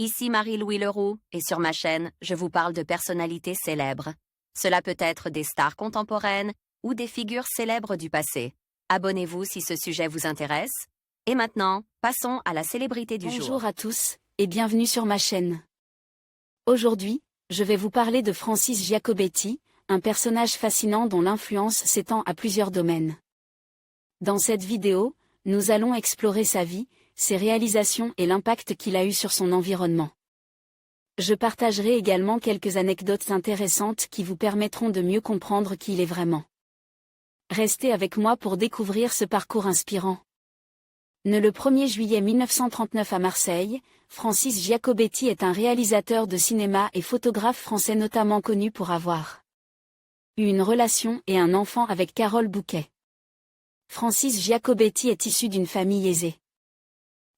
Ici Marie-Louis Leroux, et sur ma chaîne, je vous parle de personnalités célèbres. Cela peut être des stars contemporaines ou des figures célèbres du passé. Abonnez-vous si ce sujet vous intéresse. Et maintenant, passons à la célébrité du jour. Bonjour à tous, et bienvenue sur ma chaîne. Aujourd'hui, je vais vous parler de Francis Giacobetti, un personnage fascinant dont l'influence s'étend à plusieurs domaines. Dans cette vidéo, nous allons explorer sa vie, ses réalisations et l'impact qu'il a eu sur son environnement. Je partagerai également quelques anecdotes intéressantes qui vous permettront de mieux comprendre qui il est vraiment. Restez avec moi pour découvrir ce parcours inspirant. Né le 1er juillet 1939 à Marseille, Francis Giacobetti est un réalisateur de cinéma et photographe français notamment connu pour avoir eu une relation et un enfant avec Carole Bouquet. Francis Giacobetti est issu d'une famille aisée.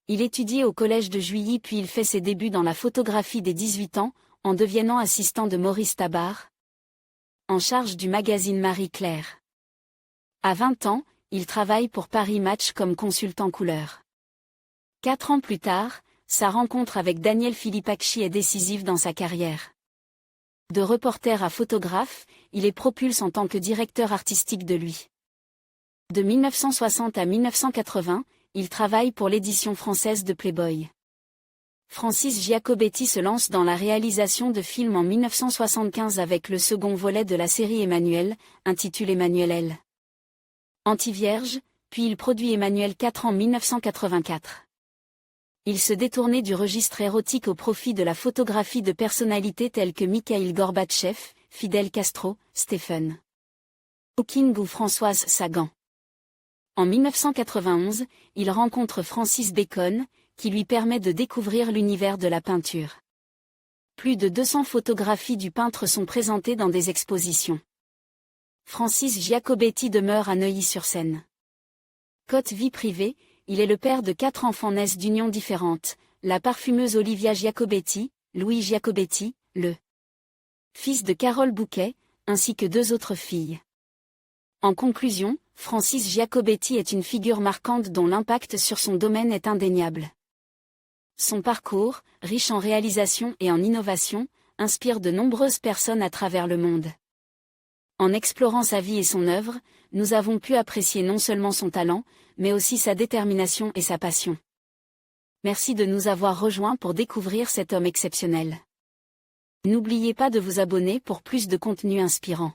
Il étudie au collège de Juilly puis il fait ses débuts dans la photographie dès 18 ans, en devenant assistant de Maurice Tabar, en charge du magazine Marie-Claire. À 20 ans, il travaille pour Paris Match comme consultant couleur. 4 ans plus tard, sa rencontre avec Daniel Filipacchi est décisive dans sa carrière. De reporter à photographe, il les propulse en tant que directeur artistique de lui. De 1960 à 1980, il travaille pour l'édition française de Playboy. Francis Giacobetti se lance dans la réalisation de films en 1975 avec le second volet de la série Emmanuel, intitulé Emmanuel L. Anti-Vierge, puis il produit Emmanuel 4 en 1984. Il se détournait du registre érotique au profit de la photographie de personnalités telles que Mikhaïl Gorbatchev, Fidel Castro, Stephen Hawking ou Françoise Sagan. En 1991, il rencontre Francis Bacon, qui lui permet de découvrir l'univers de la peinture. Plus de 200 photographies du peintre sont présentées dans des expositions. Francis Giacobetti demeure à Neuilly-sur-Seine. Côte vie privée, il est le père de 4 enfants nés d'unions différentes, la parfumeuse Olivia Giacobetti, Louis Giacobetti, le fils de Carole Bouquet, ainsi que 2 autres filles. En conclusion, Francis Giacobetti est une figure marquante dont l'impact sur son domaine est indéniable. Son parcours, riche en réalisations et en innovations, inspire de nombreuses personnes à travers le monde. En explorant sa vie et son œuvre, nous avons pu apprécier non seulement son talent, mais aussi sa détermination et sa passion. Merci de nous avoir rejoints pour découvrir cet homme exceptionnel. N'oubliez pas de vous abonner pour plus de contenu inspirant.